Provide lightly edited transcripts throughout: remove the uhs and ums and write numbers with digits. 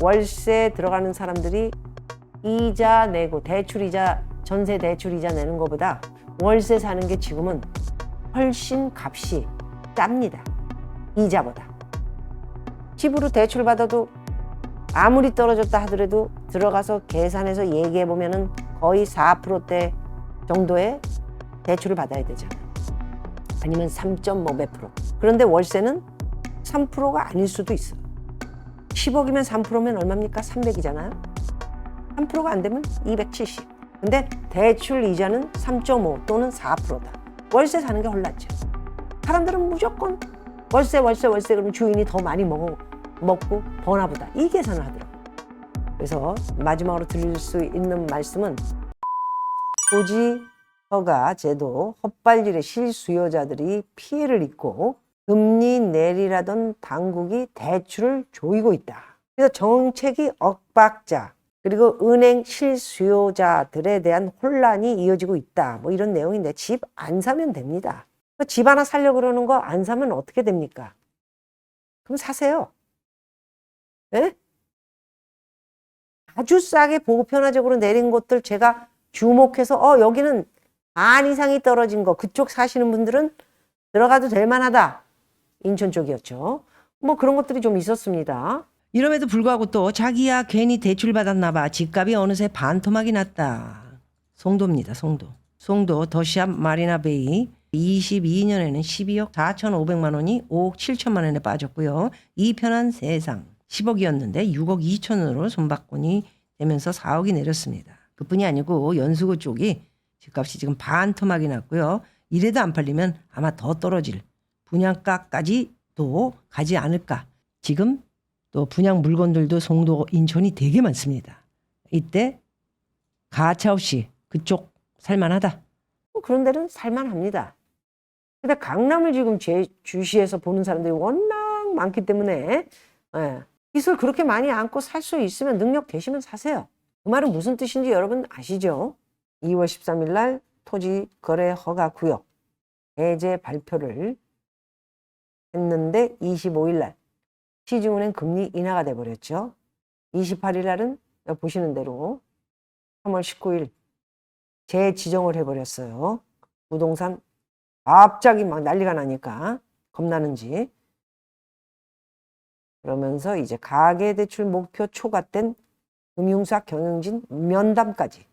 월세 들어가는 사람들이 이자 내고 대출이자 전세 대출이자 내는 것보다 월세 사는 게 지금은 훨씬 값이 쌉니다. 이자보다. 집으로 대출 받아도 아무리 떨어졌다 하더라도 들어가서 계산해서 얘기해 보면은 거의 4%대 정도의 대출을 받아야 되잖아요. 아니면 3.5 몇 프로. 그런데 월세는 3%가 아닐 수도 있어요. 10억이면 3%면 얼마입니까? 300이잖아요. 3%가 안 되면 270. 근데 대출 이자는 3.5 또는 4%다. 월세 사는 게 헐났죠. 사람들은 무조건 월세 그러면 주인이 더 많이 먹고 버나 보다. 이 계산을 하더라고요. 그래서 마지막으로 드릴 수 있는 말씀은 토지 허가 제도 헛발질의 실수요자들이 피해를 입고 금리 내리라던 당국이 대출을 조이고 있다. 그래서 정책이 엇박자 그리고 은행 실수요자들에 대한 혼란이 이어지고 있다. 뭐 이런 내용인데 집 안 사면 됩니다. 집 하나 살려고 그러는 거 안 사면 어떻게 됩니까? 그럼 사세요. 네? 아주 싸게 보편화적으로 내린 곳들 제가 주목해서 여기는 반 이상이 떨어진 거 그쪽 사시는 분들은 들어가도 될 만하다. 인천 쪽이었죠. 뭐 그런 것들이 좀 있었습니다. 이럼에도 불구하고 또 자기야 괜히 대출 받았나 봐. 집값이 어느새 반토막이 났다. 송도입니다. 송도 더샵 마리나베이 22년에는 12억 4,500만 원이 5억 7천만 원에 빠졌고요. 이 편한 세상 10억이었는데 6억 2천으로 손바꾼이 되면서 4억이 내렸습니다. 그뿐이 아니고 연수구 쪽이 집값이 지금 반토막이 났고요. 이래도 안 팔리면 아마 더 떨어질 분양가까지도 가지 않을까. 지금 또 분양 물건들도 송도 인천이 되게 많습니다. 이때 가차없이 그쪽 살만하다. 그런 데는 살만합니다. 근데 강남을 지금 제 주시에서 보는 사람들이 워낙 많기 때문에 빚을 그렇게 많이 안고 살 수 있으면 능력 되시면 사세요. 그 말은 무슨 뜻인지 여러분 아시죠? 2월 13일 날 토지 거래 허가 구역 해제 발표를 했는데 25일 날 시중은행 금리 인하가 돼버렸죠. 28일 날은 보시는 대로 3월 19일 재지정을 해버렸어요. 부동산 갑자기 막 난리가 나니까 겁나는지. 그러면서 이제 가계대출 목표 초과된 금융사 경영진 면담까지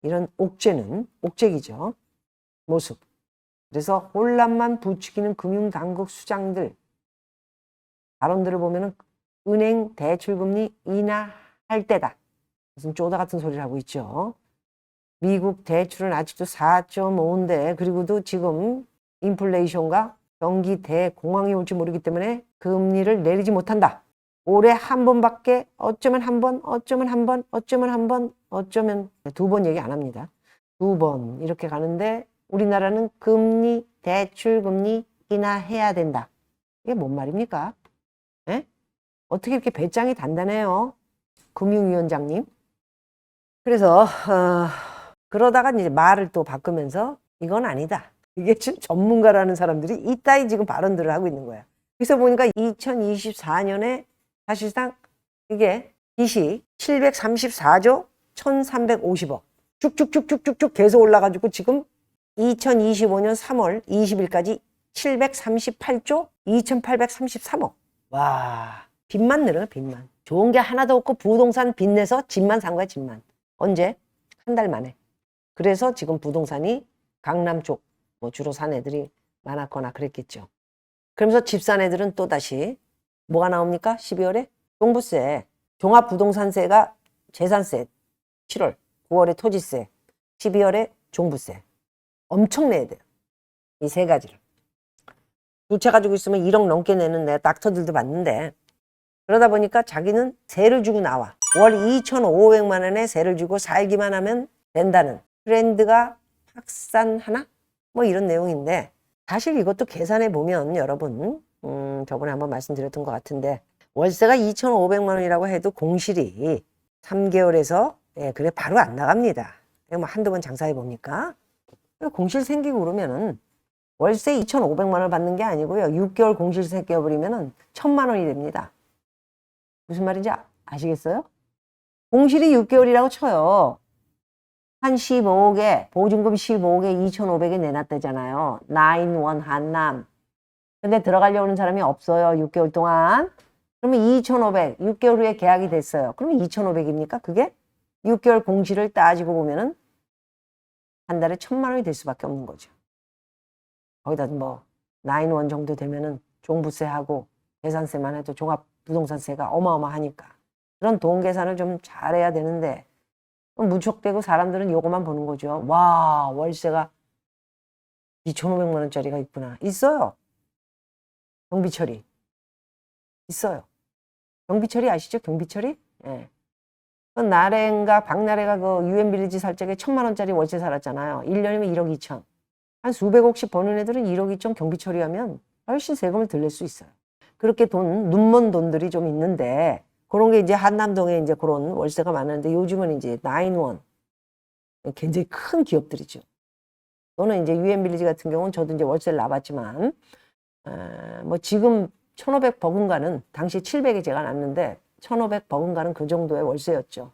이런 옥죄기죠. 모습. 그래서 혼란만 부추기는 금융당국 수장들 발언들을 보면은 은행 대출금리 인하할 때다. 무슨 쪼다 같은 소리를 하고 있죠. 미국 대출은 아직도 4.5인데 그리고도 지금 인플레이션과 경기 대공황이 올지 모르기 때문에 금리를 내리지 못한다. 올해 한 번밖에 어쩌면 한 번, 어쩌면 두 번 얘기 안 합니다. 2번 이렇게 가는데 우리나라는 금리, 대출금리 인하해야 된다. 이게 뭔 말입니까? 에? 어떻게 이렇게 배짱이 단단해요? 금융위원장님. 그래서 그러다가 이제 말을 또 바꾸면서 이건 아니다. 이게 지금 전문가라는 사람들이 이따위 지금 발언들을 하고 있는 거야. 그래서 보니까 2024년에 사실상 이게 빚이 734조 1350억 쭉쭉쭉쭉쭉 계속 올라가지고 지금 2025년 3월 20일까지 738조 2833억. 와, 빚만 늘어요, 빚만. 좋은 게 하나도 없고 부동산 빚내서 집만 산 거야, 집만. 언제? 한 달 만에. 그래서 지금 부동산이 강남 쪽 뭐 주로 산 애들이 많았거나 그랬겠죠. 그러면서 집 산 애들은 또다시 뭐가 나옵니까? 12월에? 종부세, 종합부동산세가 재산세 7월, 9월에 토지세, 12월에 종부세. 엄청 내야 돼요. 이 세 가지를. 두 채 가지고 있으면 1억 넘게 내는 내 닥터들도 봤는데 그러다 보니까 자기는 세를 주고 나와. 월 2,500만 원에 세를 주고 살기만 하면 된다는 트렌드가 확산하나? 뭐 이런 내용인데 사실 이것도 계산해 보면 여러분 저번에 한번 말씀드렸던 것 같은데 월세가 2,500만 원이라고 해도 공실이 3개월에서 그래 바로 안 나갑니다. 뭐 한두 번 장사해 봅니까? 공실 생기고 그러면은 월세 2,500만 원을 받는 게 아니고요. 6개월 공실세 껴버리면은 1,000만 원이 됩니다. 무슨 말인지 아시겠어요? 공실이 6개월이라고 쳐요. 한 15억에 보증금 15억에 2,500에 내놨다잖아요. 9원 한남. 근데 들어가려고 하는 사람이 없어요. 6개월 동안. 그러면 2,500, 6개월 후에 계약이 됐어요. 그러면 2,500입니까? 그게 6개월 공실을 따지고 보면은 한 달에 1,000만 원이 될 수밖에 없는 거죠. 거기다 뭐 9원 정도 되면은 종부세하고 계산세만 해도 종합부동산세가 어마어마하니까 그런 돈 계산을 좀 잘해야 되는데 무턱대고 사람들은 요거만 보는 거죠. 와, 월세가 2,500만 원짜리가 있구나. 있어요. 경비처리. 있어요. 경비처리 아시죠? 경비처리? 예. 그 나래인가 박나래가 그 유엔빌리지 살 적에 1,000만 원짜리 월세 살았잖아요. 1년이면 1억 2천. 한 수백억씩 버는 애들은 1억 2천 경비 처리하면 훨씬 세금을 덜 낼 수 있어요. 그렇게 눈먼 돈들이 좀 있는데 그런 게 이제 한남동에 이제 그런 월세가 많은데 요즘은 이제 9원 굉장히 큰 기업들이죠. 또는 이제 유엔빌리지 같은 경우는 저도 이제 월세를 놔봤지만 뭐 지금 1,500 버금가는 당시 700에 제가 놨는데 1,500 버금가는 그 정도의 월세였죠.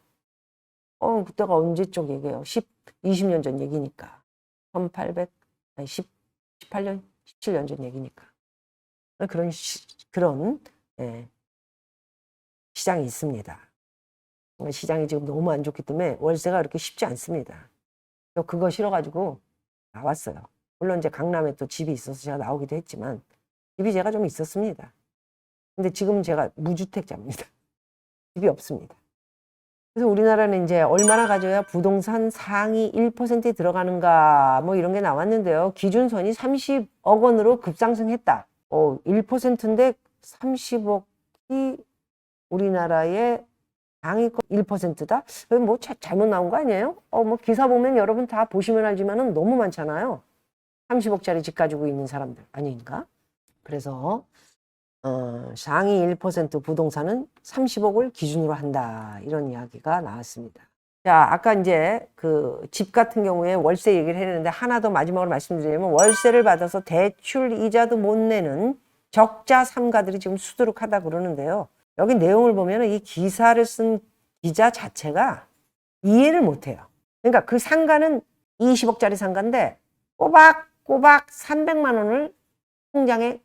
그때가 언제 쪽 얘기예요? 20년 전 얘기니까. 1800, 아니 18년, 17년 전 얘기니까. 그런 예, 시장이 있습니다. 시장이 지금 너무 안 좋기 때문에 월세가 그렇게 쉽지 않습니다. 그거 싫어가지고 나왔어요. 물론 이제 강남에 또 집이 있어서 제가 나오기도 했지만 집이 제가 좀 있었습니다. 근데 지금 제가 무주택자입니다. 집이 없습니다. 그래서 우리나라는 이제 얼마나 가져야 부동산 상위 1%에 들어가는가 뭐 이런 게 나왔는데요. 기준선이 30억 원으로 급상승했다. 1%인데 30억이 우리나라의 상위권 1%다? 뭐 잘못 나온 거 아니에요? 뭐 기사 보면 여러분 다 보시면 알지만은 너무 많잖아요. 30억짜리 집 가지고 있는 사람들 아닌가? 그래서 상위 1% 부동산은 30억을 기준으로 한다. 이런 이야기가 나왔습니다. 자, 아까 이제 그 집 같은 경우에 월세 얘기를 했는데 하나 더 마지막으로 말씀드리면 월세를 받아서 대출 이자도 못 내는 적자 삼가들이 지금 수두룩하다 그러는데요. 여기 내용을 보면 이 기사를 쓴 기자 자체가 이해를 못해요. 그러니까 그 상가는 20억짜리 상가인데 꼬박꼬박 300만 원을 통장에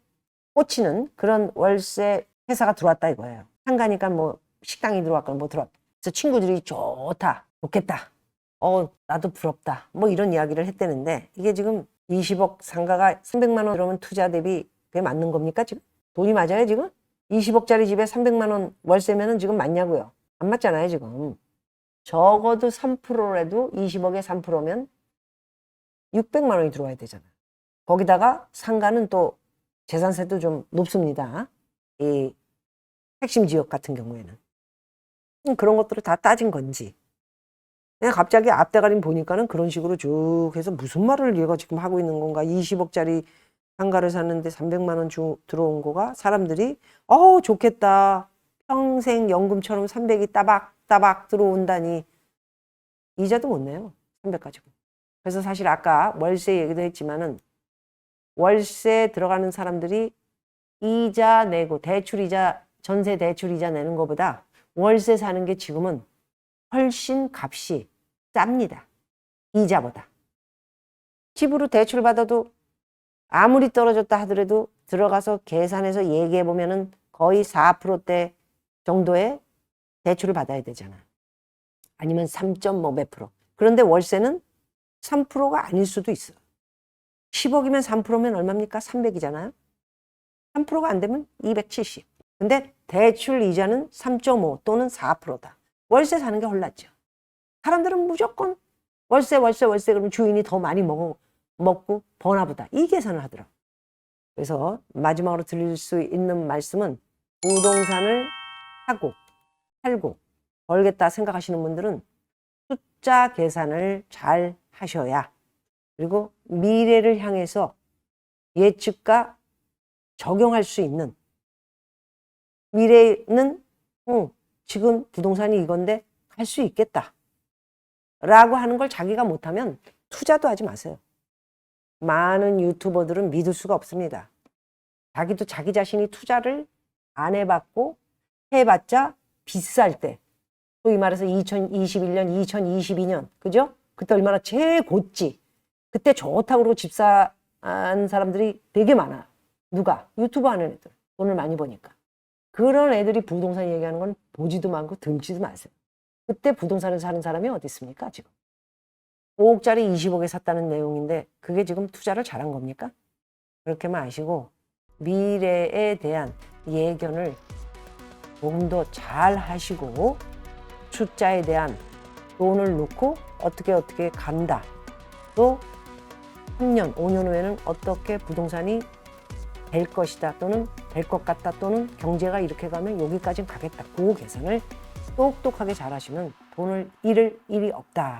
꽂히는 그런 월세 회사가 들어왔다 이거예요. 상가니까 뭐 식당이 들어왔거나 뭐 들어왔다. 그래서 친구들이 좋겠다. 나도 부럽다. 뭐 이런 이야기를 했다는데 이게 지금 20억 상가가 300만 원 들어오면 투자 대비 그게 맞는 겁니까 지금? 돈이 맞아요 지금? 20억짜리 집에 300만 원 월세면은 지금 맞냐고요? 안 맞잖아요 지금. 적어도 3%라도 20억에 3%면 600만 원이 들어와야 되잖아요. 거기다가 상가는 또 재산세도 좀 높습니다. 이 핵심 지역 같은 경우에는. 그런 것들을 다 따진 건지. 그냥 갑자기 앞대가리 보니까는 그런 식으로 쭉 해서 무슨 말을 얘가 지금 하고 있는 건가. 20억짜리 상가를 샀는데 300만 원 들어온 거가 사람들이 좋겠다. 평생 연금처럼 300이 따박따박 들어온다니. 이자도 못 내요. 300 가지고. 그래서 사실 아까 월세 얘기도 했지만은 월세 들어가는 사람들이 이자 내고 대출이자 전세 대출이자 내는 것보다 월세 사는 게 지금은 훨씬 값이 쌉니다. 이자보다. 집으로 대출 받아도 아무리 떨어졌다 하더라도 들어가서 계산해서 얘기해 보면은 거의 4%대 정도의 대출을 받아야 되잖아. 아니면 3.뭐 몇 프로. 그런데 월세는 3%가 아닐 수도 있어. 10억이면 3%면 얼마입니까? 300이잖아요. 3%가 안 되면 270. 근데 대출 이자는 3.5 또는 4%다. 월세 사는 게 홀랐죠. 사람들은 무조건 월세 그러면 주인이 더 많이 먹고 버나 보다. 이 계산을 하더라고. 그래서 마지막으로 드릴 수 있는 말씀은 부동산을 사고 팔고 벌겠다 생각하시는 분들은 숫자 계산을 잘 하셔야 그리고 미래를 향해서 예측과 적용할 수 있는 미래는 지금 부동산이 이건데 갈 수 있겠다 라고 하는 걸 자기가 못하면 투자도 하지 마세요. 많은 유튜버들은 믿을 수가 없습니다. 자기도 자기 자신이 투자를 안 해봤고 해봤자 비쌀 때, 소위 말해서 2021년, 2022년, 그죠? 그때 얼마나 최고치. 그때 좋다고 그러고 집 산 사람들이 되게 많아. 누가? 유튜브 하는 애들. 돈을 많이 버니까. 그런 애들이 부동산 얘기하는 건 보지도 않고 듣지도 마세요. 그때 부동산에서 사는 사람이 어디 있습니까, 지금? 5억짜리 20억에 샀다는 내용인데 그게 지금 투자를 잘한 겁니까? 그렇게만 아시고 미래에 대한 예견을 조금 더 잘 하시고 숫자에 대한 돈을 놓고 어떻게 간다. 또 3년, 5년 후에는 어떻게 부동산이 될 것이다 또는 될 것 같다 또는 경제가 이렇게 가면 여기까지 가겠다. 그 계산을 똑똑하게 잘 하시면 돈을 잃을 일이 없다.